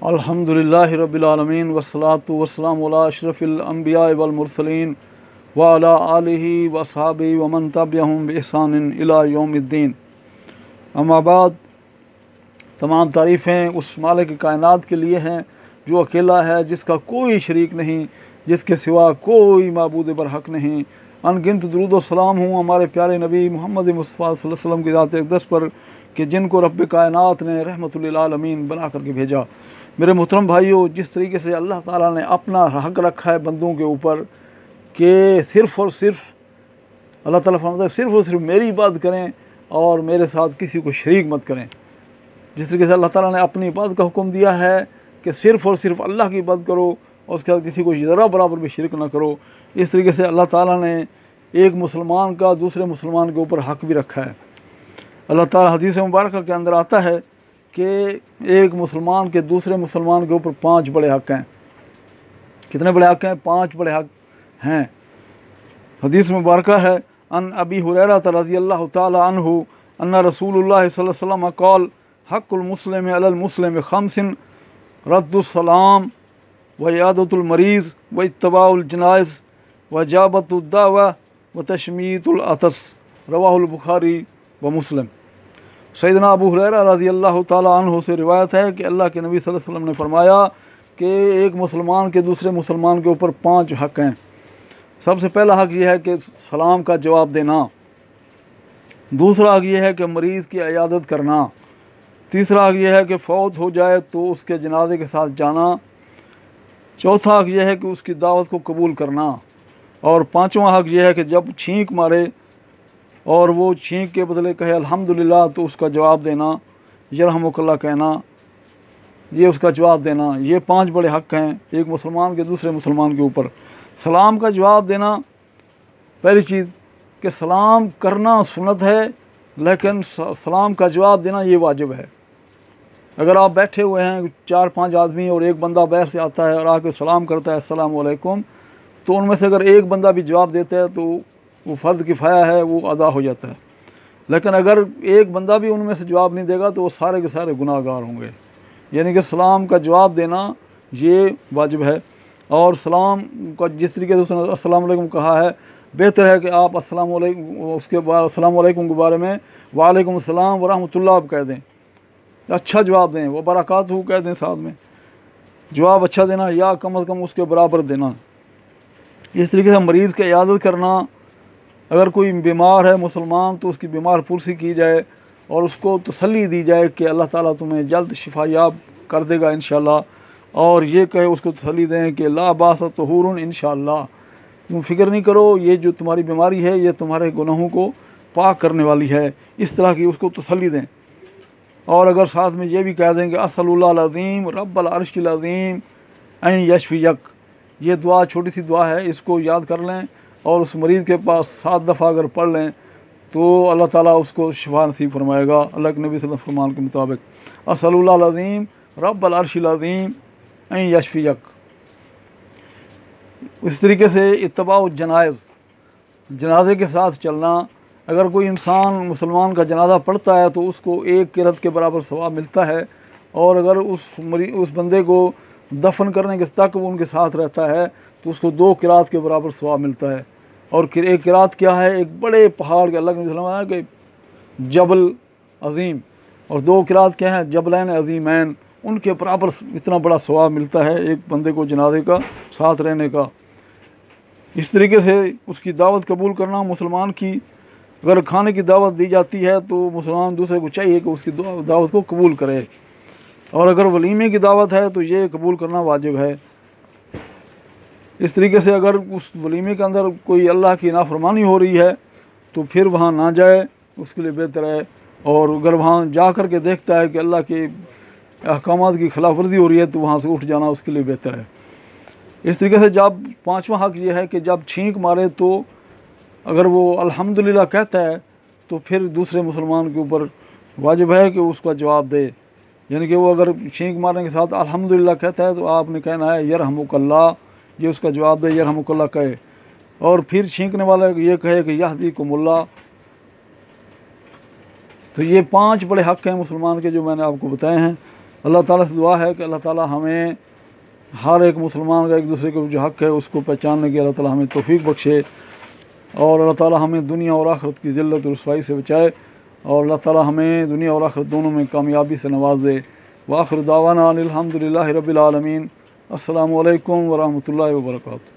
الحمدللہ رب العالمین والصلاة والسلام علی اشرف الانبیاء والمرسلین وعلی آلہ واصحابہ ومن تبعہم بإحسان الی یوم الدین۔ اما بعد، تمام تعریفیں اس مالک کائنات کے لیے ہیں جو اکیلا ہے، جس کا کوئی شریک نہیں، جس کے سوا کوئی معبود برحق نہیں۔ ان گنت درود و سلام ہوں ہمارے پیارے نبی محمد مصطفیٰ صلی اللہ علیہ وسلم کی ذات اقدس پر کہ جن کو رب کائنات نے رحمت للعالمین بنا کر کے بھیجا۔ میرے محترم بھائیوں، جس طریقے سے اللہ تعالیٰ نے اپنا حق رکھا ہے بندوں کے اوپر کہ صرف اور صرف اللہ تعالیٰ فرماتا ہے صرف اور صرف میری عبادت کریں اور میرے ساتھ کسی کو شریک مت کریں۔ جس طریقے سے اللہ تعالیٰ نے اپنی عبادت کا حکم دیا ہے کہ صرف اور صرف اللہ کی عبادت کرو اور اس کے ساتھ کسی کو ذرا برابر بھی شرک نہ کرو، اس طریقے سے اللہ تعالیٰ نے ایک مسلمان کا دوسرے مسلمان کے اوپر حق بھی رکھا ہے۔ اللہ تعالیٰ حدیث مبارکہ کے اندر آتا ہے کہ ایک مسلمان کے دوسرے مسلمان کے اوپر 5 بڑے حق ہیں۔ کتنے بڑے حق ہیں؟ 5 بڑے حق ہیں۔ حدیث مبارکہ ہے ان ابی ہریرہ رضی اللہ تعالی عنہ ان رسول اللہ صلی اللہ علیہ وسلم قال حق المسلم علی المسلم 5 رد السلام وعیادۃ المریض واتباع الجنائز وإجابۃ الدعوہ وتشمیت العطس، رواہ البخاری و مسلم۔ سیدنا ابو ہریرہ رضی اللہ تعالی عنہ سے روایت ہے کہ اللہ کے نبی صلی اللہ علیہ وسلم نے فرمایا کہ ایک مسلمان کے دوسرے مسلمان کے اوپر 5 حق ہیں۔ سب سے پہلا حق یہ ہے کہ سلام کا جواب دینا، دوسرا حق یہ ہے کہ مریض کی عیادت کرنا، تیسرا حق یہ ہے کہ فوت ہو جائے تو اس کے جنازے کے ساتھ جانا، چوتھا حق یہ ہے کہ اس کی دعوت کو قبول کرنا، اور 5واں حق یہ ہے کہ جب چھینک مارے اور وہ چھینک کے بدلے کہے الحمدللہ تو اس کا جواب دینا، یرحمک اللہ کہنا، یہ اس کا جواب دینا۔ یہ 5 بڑے حق ہیں ایک مسلمان کے دوسرے مسلمان کے اوپر۔ سلام کا جواب دینا، پہلی چیز کہ سلام کرنا سنت ہے لیکن سلام کا جواب دینا یہ واجب ہے۔ اگر آپ بیٹھے ہوئے ہیں 4-5 آدمی اور ایک بندہ باہر سے آتا ہے اور آ کے سلام کرتا ہے السلام علیکم، تو ان میں سے اگر ایک بندہ بھی جواب دیتا ہے تو وہ فرض کفایہ ہے، وہ ادا ہو جاتا ہے۔ لیکن اگر ایک بندہ بھی ان میں سے جواب نہیں دے گا تو وہ سارے کے سارے گناہ گار ہوں گے۔ یعنی کہ سلام کا جواب دینا یہ واجب ہے، اور سلام کا جس طریقے سے اس نے السلام علیکم کہا ہے، بہتر ہے کہ آپ السلام علیکم اس کے بعد السلام علیکم کے بارے میں وعلیکم السلام ورحمۃ اللہ آپ کہہ دیں، اچھا جواب دیں، وہ برکاتہ کہہ دیں، ساتھ میں جواب اچھا دینا یا کم از کم اس کے برابر دینا۔ اس طریقے سے مریض کی عیادت کرنا، اگر کوئی بیمار ہے مسلمان تو اس کی بیمار پرسی کی جائے اور اس کو تسلی دی جائے کہ اللہ تعالیٰ تمہیں جلد شفا یاب کر دے گا انشاءاللہ، اور یہ کہے اس کو تسلی دیں کہ لا باس طہور انشاءاللہ، تم فکر نہیں کرو، یہ جو تمہاری بیماری ہے یہ تمہارے گناہوں کو پاک کرنے والی ہے، اس طرح کی اس کو تسلی دیں۔ اور اگر ساتھ میں یہ بھی کہہ دیں کہ اسأل اللہ العظیم رب العرش العظیم ان یشفیک، یہ دعا چھوٹی سی دعا ہے، اس کو یاد کر لیں اور اس مریض کے پاس 7 دفعہ اگر پڑھ لیں تو اللہ تعالیٰ اس کو شفا نصیب فرمائے گا اللہ کے نبی صلی اللہ علیہ وسلم فرمان کے مطابق۔ اسأل اللہ العظیم رب العرش العظیم ان یشفیک۔ اس طریقے سے اتباع الجنائز، جنازے کے ساتھ چلنا، اگر کوئی انسان مسلمان کا جنازہ پڑھتا ہے تو اس کو 1 قرات کے برابر ثواب ملتا ہے، اور اگر اس بندے کو دفن کرنے کے تک وہ ان کے ساتھ رہتا ہے تو اس کو 2 قرات کے برابر ثواب ملتا ہے۔ اور 1 قرات کیا ہے؟ ایک بڑے پہاڑ کے، اللہ کے نبی صلی اللہ علیہ وسلم کہ جبل عظیم، اور 2 قرات کیا ہیں؟ جبلین عظیمین، ان کے برابر اتنا بڑا ثواب ملتا ہے ایک بندے کو جنازے کا ساتھ رہنے کا۔ اس طریقے سے اس کی دعوت قبول کرنا، مسلمان کی اگر کھانے کی دعوت دی جاتی ہے تو مسلمان دوسرے کو چاہیے کہ اس کی دعوت کو قبول کرے، اور اگر ولیمے کی دعوت ہے تو یہ قبول کرنا واجب ہے۔ اس طریقے سے اگر اس ولیمے کے اندر کوئی اللہ کی نافرمانی ہو رہی ہے تو پھر وہاں نہ جائے، اس کے لیے بہتر ہے، اور اگر وہاں جا کر کے دیکھتا ہے کہ اللہ کے احکامات کی خلاف ورزی ہو رہی ہے تو وہاں سے اٹھ جانا اس کے لیے بہتر ہے۔ اس طریقے سے جب 5واں حق یہ ہے کہ جب چھینک مارے تو اگر وہ الحمدللہ کہتا ہے تو پھر دوسرے مسلمان کے اوپر واجب ہے کہ اس کا جواب دے، یعنی کہ وہ اگر چھینک مارنے کے ساتھ الحمدللہ کہتا ہے تو آپ نے کہنا ہے یرحمک اللہ، یہ اس کا جواب دے، یرحمک اللہ کہے، اور پھر چھینکنے والا یہ کہے کہ یہدیکم اللہ۔ تو یہ 5 بڑے حق ہیں مسلمان کے جو میں نے آپ کو بتائے ہیں۔ اللہ تعالیٰ سے دعا ہے کہ اللہ تعالیٰ ہمیں ہر ایک مسلمان کا ایک دوسرے کے جو حق ہے اس کو پہچاننے کی اللہ تعالیٰ ہمیں توفیق بخشے، اور اللہ تعالیٰ ہمیں دنیا اور آخرت کی ذلت و رسوائی سے بچائے، اور اللہ تعالیٰ ہمیں دنیا اور آخرت دونوں میں کامیابی سے نوازے۔ وآخر دعوانا الحمد للہ رب العالمین۔ السلام علیکم ورحمۃ اللہ وبرکاتہ۔